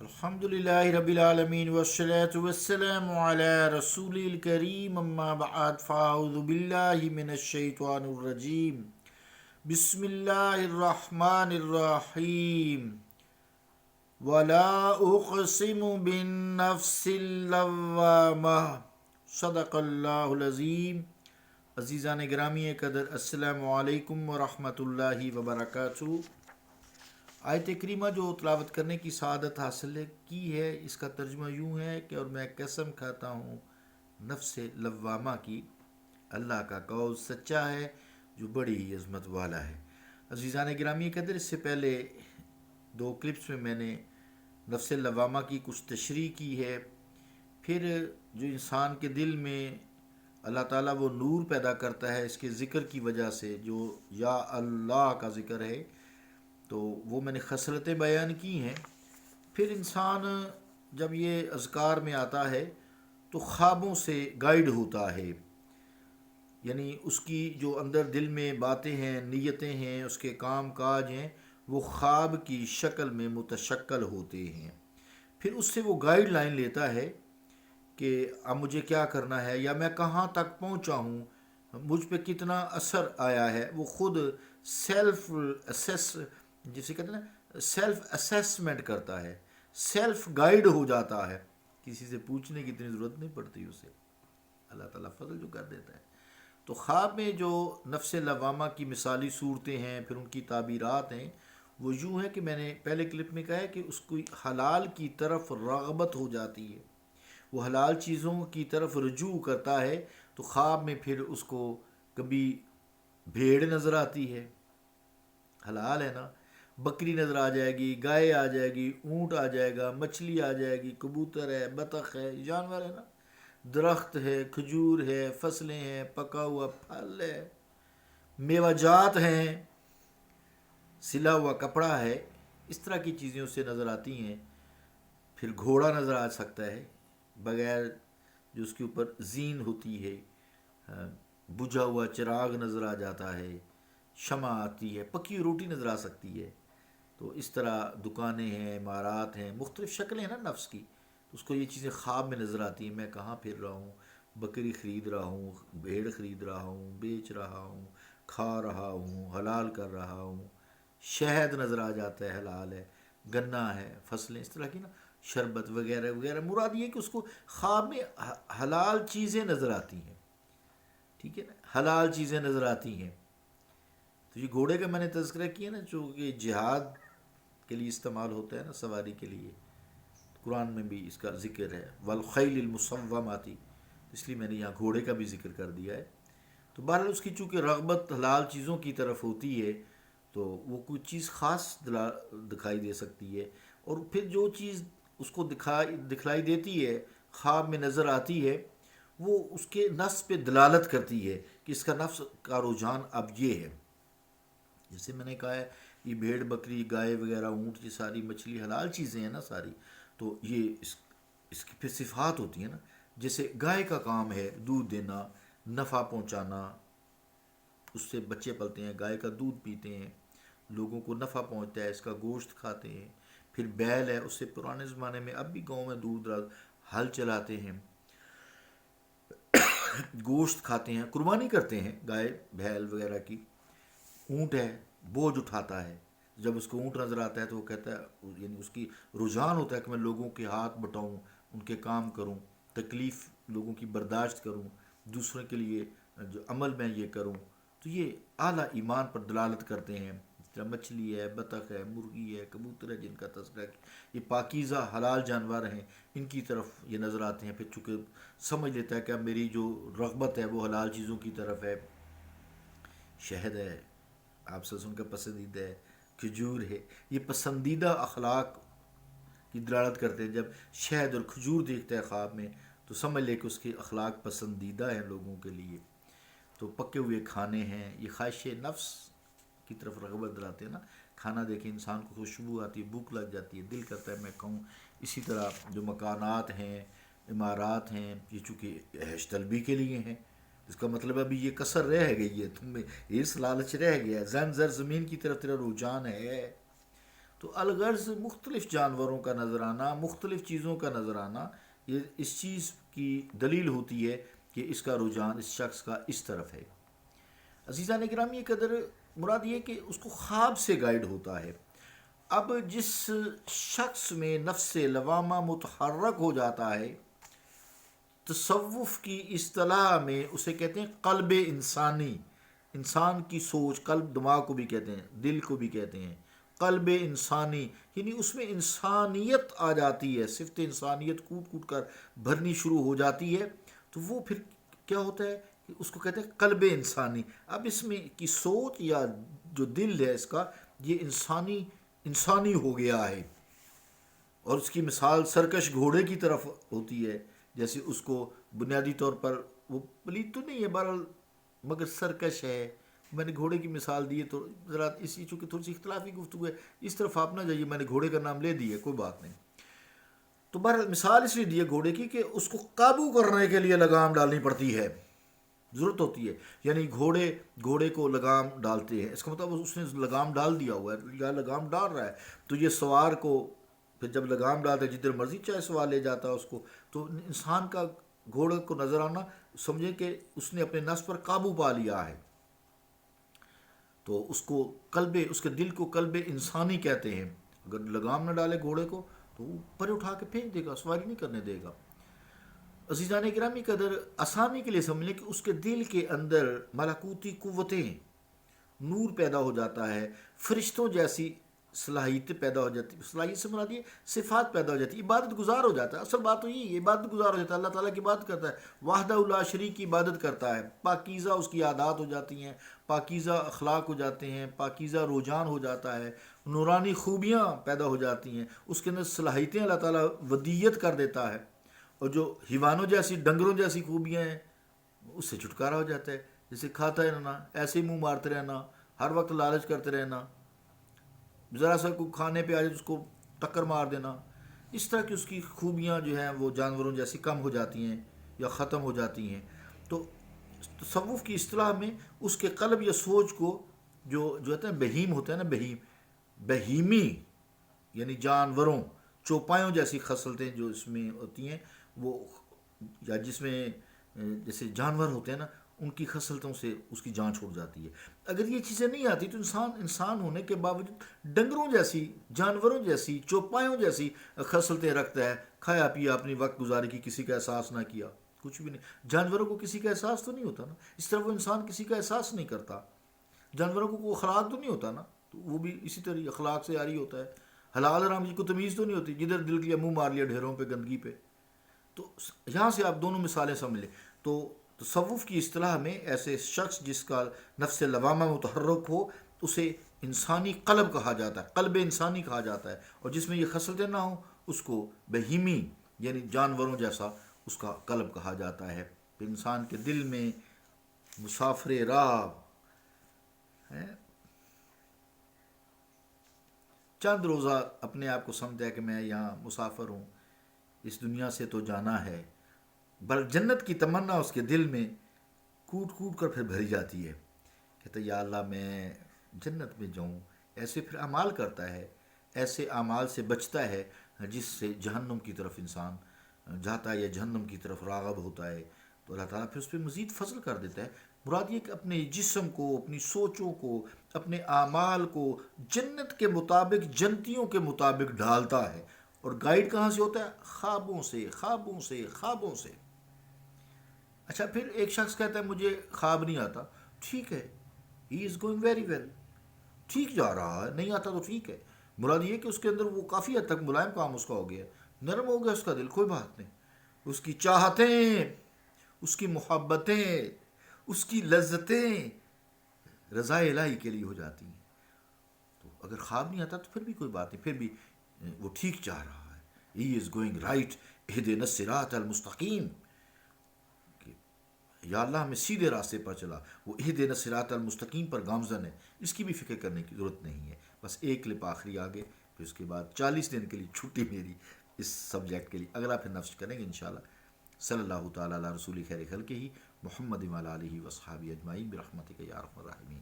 الحمدللہ رب العالمین والصلاة والسلام علی رسول الکریم اما بعد فاعوذ باللہ من الشیطان الرجیم بسم اللہ الرحمن الرحیم ولا اقسم بالنفس اللوامہ صدق اللہ العظیم۔ عزیزان گرامی قدر، السلام علیکم ورحمۃ اللہ وبرکاتہ۔ آیت کریمہ جو تلاوت کرنے کی سعادت حاصل کی ہے، اس کا ترجمہ یوں ہے کہ اور میں قسم کھاتا ہوں نفس لوامہ کی، اللہ کا قول سچا ہے جو بڑی ہی عظمت والا ہے۔ عزیزان گرامی قدر، اس سے پہلے دو کلپس میں میں نے نفس لوامہ کی کچھ تشریح کی ہے۔ پھر جو انسان کے دل میں اللہ تعالیٰ وہ نور پیدا کرتا ہے اس کے ذکر کی وجہ سے، جو یا اللہ کا ذکر ہے، تو وہ میں نے خصلتیں بیان کی ہیں۔ پھر انسان جب یہ اذکار میں آتا ہے تو خوابوں سے گائیڈ ہوتا ہے، یعنی اس کی جو اندر دل میں باتیں ہیں، نیتیں ہیں، اس کے کام کاج ہیں، وہ خواب کی شکل میں متشکل ہوتے ہیں۔ پھر اس سے وہ گائیڈ لائن لیتا ہے کہ اب مجھے کیا کرنا ہے، یا میں کہاں تک پہنچا ہوں، مجھ پہ کتنا اثر آیا ہے۔ وہ خود سیلف اسیس، جسے کہتے ہیں نا، سیلف اسیسمنٹ کرتا ہے، سیلف گائیڈ ہو جاتا ہے، کسی سے پوچھنے کی اتنی ضرورت نہیں پڑتی اسے، اللہ تعالیٰ فضل جو کر دیتا ہے۔ تو خواب میں جو نفس لوامہ کی مثالی صورتیں ہیں، پھر ان کی تعبیرات ہیں، وہ یوں ہے کہ میں نے پہلے کلپ میں کہا ہے کہ اس کو حلال کی طرف رغبت ہو جاتی ہے، وہ حلال چیزوں کی طرف رجوع کرتا ہے، تو خواب میں پھر اس کو کبھی بھیڑ نظر آتی ہے، حلال ہے نا، بکری نظر آ جائے گی، گائے آ جائے گی، اونٹ آ جائے گا، مچھلی آ جائے گی، کبوتر ہے، بطخ ہے، جانور ہے نا، درخت ہے، کھجور ہے، فصلیں ہیں، پکا ہوا پھل ہے، میوہ جات ہیں، سلا ہوا کپڑا ہے، اس طرح کی چیزیں اسے نظر آتی ہیں۔ پھر گھوڑا نظر آ سکتا ہے بغیر جو اس کے اوپر زین ہوتی ہے، بجھا ہوا چراغ نظر آ جاتا ہے، شمع آتی ہے، پکی ہوئی روٹی نظر آ سکتی ہے۔ تو اس طرح دکانیں ہیں، عمارات ہیں، مختلف شکلیں ہیں نا نفس کی، تو اس کو یہ چیزیں خواب میں نظر آتی ہیں۔ میں کہاں پھر رہا ہوں، بکری خرید رہا ہوں، بھیڑ خرید رہا ہوں، بیچ رہا ہوں، کھا رہا ہوں، حلال کر رہا ہوں، شہد نظر آ جاتا ہے، حلال ہے، گنا ہے، فصلیں اس طرح کی نا، شربت وغیرہ وغیرہ۔ مراد یہ ہے کہ اس کو خواب میں حلال چیزیں نظر آتی ہیں، ٹھیک ہے نا، حلال چیزیں نظر آتی ہیں۔ تو یہ گھوڑے کا میں نے تذکرہ کیا نا، جو کہ جہاد کے لیے استعمال ہوتا ہے نا، سواری کے لیے، قرآن میں بھی اس کا ذکر ہے، والخیل المصوماتی، اس لیے میں نے یہاں گھوڑے کا بھی ذکر کر دیا ہے۔ تو بہرحال اس کی چونکہ رغبت حلال چیزوں کی طرف ہوتی ہے، تو وہ کوئی چیز خاص دکھائی دے سکتی ہے، اور پھر جو چیز اس کو دکھلائی دیتی ہے، خواب میں نظر آتی ہے، وہ اس کے نفس پہ دلالت کرتی ہے کہ اس کا نفس کا رجحان اب یہ ہے۔ جیسے میں نے کہا ہے، یہ بھیڑ بکری گائے وغیرہ اونٹ، یہ ساری مچھلی حلال چیزیں ہیں نا ساری، تو یہ اس کی پھر صفات ہوتی ہیں نا۔ جیسے گائے کا کام ہے دودھ دینا، نفع پہنچانا، اس سے بچے پلتے ہیں، گائے کا دودھ پیتے ہیں، لوگوں کو نفع پہنچتا ہے، اس کا گوشت کھاتے ہیں۔ پھر بیل ہے، اس سے پرانے زمانے میں، اب بھی گاؤں میں دور دراز ہل چلاتے ہیں، گوشت کھاتے ہیں، قربانی کرتے ہیں گائے بیل وغیرہ کی۔ اونٹ ہے، بوجھ اٹھاتا ہے، جب اس کو اونٹ نظر آتا ہے تو وہ کہتا ہے، یعنی اس کی رجحان ہوتا ہے کہ میں لوگوں کے ہاتھ بٹاؤں، ان کے کام کروں، تکلیف لوگوں کی برداشت کروں، دوسروں کے لیے جو عمل میں یہ کروں۔ تو یہ اعلیٰ ایمان پر دلالت کرتے ہیں۔ اس طرح مچھلی ہے، بطخ ہے، مرغی ہے، کبوتر ہے، جن کا تذکرہ کیا، یہ پاکیزہ حلال جانور ہیں، ان کی طرف یہ نظر آتے ہیں۔ پھر چونکہ سمجھ لیتا ہے کہ اب میری جو رغبت ہے وہ حلال چیزوں کی طرف ہے، شہد ہے، آپ سے ان کا پسندیدہ ہے، کھجور ہے، یہ پسندیدہ اخلاق کی دلالت کرتے ہیں۔ جب شہد اور کھجور دیکھتا ہے خواب میں تو سمجھ لے کہ اس کے اخلاق پسندیدہ ہیں لوگوں کے لیے۔ تو پکے ہوئے کھانے ہیں، یہ خواہش نفس کی طرف رغبت دلاتے ہیں نا۔ کھانا دیکھیں انسان کو خوشبو آتی ہے، بھوک لگ جاتی ہے، دل کرتا ہے میں کھاؤں۔ اسی طرح جو مکانات ہیں، عمارات ہیں، یہ چونکہ عیش طلبی کے لیے ہیں، اس کا مطلب ابھی یہ کسر رہ گئی ہے، تم میں اس لالچ رہ گیا ہے، زن زر زمین کی طرف تیرا رجحان ہے، تو الغرض مختلف جانوروں کا نظر آنا، مختلف چیزوں کا نظر آنا، یہ اس چیز کی دلیل ہوتی ہے کہ اس کا رجحان اس شخص کا اس طرف ہے۔ عزیزان گرامی قدر، مراد یہ کہ اس کو خواب سے گائیڈ ہوتا ہے۔ اب جس شخص میں نفس لوامہ متحرک ہو جاتا ہے، تصوف کی اصطلاح میں اسے کہتے ہیں قلب انسانی، انسان کی سوچ، قلب دماغ کو بھی کہتے ہیں، دل کو بھی کہتے ہیں، قلب انسانی، یعنی اس میں انسانیت آ جاتی ہے، صفت انسانیت کوٹ کوٹ کر بھرنی شروع ہو جاتی ہے، تو وہ پھر کیا ہوتا ہے کہ اس کو کہتے ہیں قلب انسانی۔ اب اس میں کی سوچ یا جو دل ہے اس کا، یہ انسانی ہو گیا ہے، اور اس کی مثال سرکش گھوڑے کی طرف ہوتی ہے، جیسے اس کو بنیادی طور پر وہ پلید تو نہیں ہے بہرحال مگر سرکش ہے۔ میں نے گھوڑے کی مثال دی ہے تو ذرا اسی چونکہ تھوڑی سی اختلافی گفتگو ہے، اس طرف آپ نہ جائیے، میں نے گھوڑے کا نام لے دی ہے، کوئی بات نہیں۔ تو بہرحال مثال اس لیے دی ہے گھوڑے کی کہ اس کو قابو کرنے کے لیے لگام ڈالنی پڑتی ہے، ضرورت ہوتی ہے، یعنی گھوڑے کو لگام ڈالتے ہیں، اس کا مطلب اس نے لگام ڈال دیا ہوا ہے یا لگام ڈال رہا ہے، تو یہ سوار کو پھر جب لگام ڈالتے جدھر مرضی چاہے سوار لے جاتا ہے اس کو، تو انسان کا گھوڑے کو نظر آنا سمجھے کہ اس نے اپنے نفس پر قابو پا لیا ہے، تو اس کو اس کے دل کو قلب انسانی کہتے ہیں۔ اگر لگام نہ ڈالے گھوڑے کو تو وہ پر اٹھا کے پھینک دے گا، سواری نہیں کرنے دے گا۔ عزیزان گرامی قدر، آسانی کے لیے سمجھ لیں کہ اس کے دل کے اندر ملکوتی قوتیں، نور پیدا ہو جاتا ہے، فرشتوں جیسی صلاحیتیں پیدا ہو جاتی، صلاحیت سے مراد یہ صفات پیدا ہو جاتی، عبادت گزار ہو جاتا ہے۔ اصل بات تو یہی ہے، عبادت گزار ہو جاتا ہے، اللہ تعالیٰ کی عبادت کرتا ہے، وحدہ لا شریک کی عبادت کرتا ہے، پاکیزہ اس کی عادات ہو جاتی ہیں، پاکیزہ اخلاق ہو جاتے ہیں، پاکیزہ رجحان ہو جاتا ہے، نورانی خوبیاں پیدا ہو جاتی ہیں، اس کے اندر صلاحیتیں اللہ تعالیٰ ودیت کر دیتا ہے، اور جو حیوانوں جیسی، ڈنگروں جیسی خوبیاں ہیں اس سے چھٹکارا ہو جاتا ہے، جیسے کھاتا رہنا، ایسے ہی منہ مارتے رہنا، ہر وقت لالچ کرتے رہنا، ذرا سا کو کھانے پہ آ جائے اس کو ٹکر مار دینا، اس طرح کی اس کی خوبیاں جو ہیں وہ جانوروں جیسی کم ہو جاتی ہیں یا ختم ہو جاتی ہیں۔ تو تصوف کی اصطلاح میں اس کے قلب یا سوچ کو جو ہوتے ہیں بہیم ہوتے ہیں نا، بہیمی یعنی جانوروں، چوپایوں جیسی خصلتیں جو اس میں ہوتی ہیں، وہ یا جس میں جیسے جانور ہوتے ہیں نا، ان کی خصلتوں سے اس کی جان چھوڑ جاتی ہے۔ اگر یہ چیزیں نہیں آتی تو انسان ہونے کے باوجود ڈنگروں جیسی، جانوروں جیسی، چوپایوں جیسی خصلتیں رکھتا ہے، کھایا پیا اپنی وقت گزاری کی، کسی کا احساس نہ کیا، کچھ بھی نہیں۔ جانوروں کو کسی کا احساس تو نہیں ہوتا نا، اس طرح وہ انسان کسی کا احساس نہیں کرتا۔ جانوروں کو کوئی اخلاق تو نہیں ہوتا نا، تو وہ بھی اسی طرح اخلاق سے عاری ہوتا ہے۔ حلال حرام کی کوئی تمیز تو نہیں ہوتی، جدھر دل کیا منہ مار لیا ڈھیروں پہ، گندگی پہ۔ تو یہاں سے آپ دونوں مثالیں سمجھ لیں۔ تو تصوف کی اصطلاح میں ایسے شخص جس کا نفس لوامہ متحرک ہو، اسے انسانی قلب کہا جاتا ہے، قلب انسانی کہا جاتا ہے، اور جس میں یہ خصلتیں نہ ہوں اس کو بہیمی یعنی جانوروں جیسا اس کا قلب کہا جاتا ہے۔ پھر انسان کے دل میں مسافر راہ ہے، چند روزہ اپنے آپ کو سمجھتا ہے کہ میں یہاں مسافر ہوں، اس دنیا سے تو جانا ہے، بل جنت کی تمنا اس کے دل میں کوٹ کوٹ کر پھر بھری جاتی ہے، کہتا ہے یا اللہ میں جنت میں جاؤں۔ ایسے پھر اعمال کرتا ہے، ایسے اعمال سے بچتا ہے جس سے جہنم کی طرف انسان جاتا ہے یا جہنم کی طرف راغب ہوتا ہے، تو اللہ تعالیٰ پھر اس پہ مزید فضل کر دیتا ہے۔ مراد یہ کہ اپنے جسم کو، اپنی سوچوں کو، اپنے اعمال کو جنت کے مطابق، جنتیوں کے مطابق ڈھالتا ہے، اور گائیڈ کہاں سے ہوتا ہے؟ خوابوں سے، خوابوں سے، خوابوں سے۔ اچھا، پھر ایک شخص کہتا ہے مجھے خواب نہیں آتا، ٹھیک ہے، ہی از گوئنگ ویری ویل، ٹھیک جا رہا ہے، نہیں آتا تو ٹھیک ہے۔ مراد یہ کہ اس کے اندر وہ کافی حد تک ملائم کام اس کا ہو گیا، نرم ہو گیا اس کا دل، کوئی بات نہیں۔ اس کی چاہتیں، اس کی محبتیں، اس کی لذتیں رضا الہی کے لیے ہو جاتی ہیں۔ تو اگر خواب نہیں آتا تو پھر بھی کوئی بات نہیں، پھر بھی وہ ٹھیک چاہ رہا ہے، ہی از گوئنگ رائٹ، اہدنا الصراط المستقیم، کہ یا اللہ ہمیں سیدھے راستے پر چلا، وہ اہدنا الصراط المستقیم پر گامزن ہے، اس کی بھی فکر کرنے کی ضرورت نہیں ہے۔ بس ایک کلپ آخری آگے، پھر اس کے بعد 40 دن کے لیے چھٹی میری اس سبجیکٹ کے لیے، اگلا پھر نفس کریں گے انشاءاللہ۔ صلی اللہ تعالیٰ علی رسول خیر خلقہ محمد وعلی آلہ وصحبہ اجمعین برحمتک یا ارحم الراحمین۔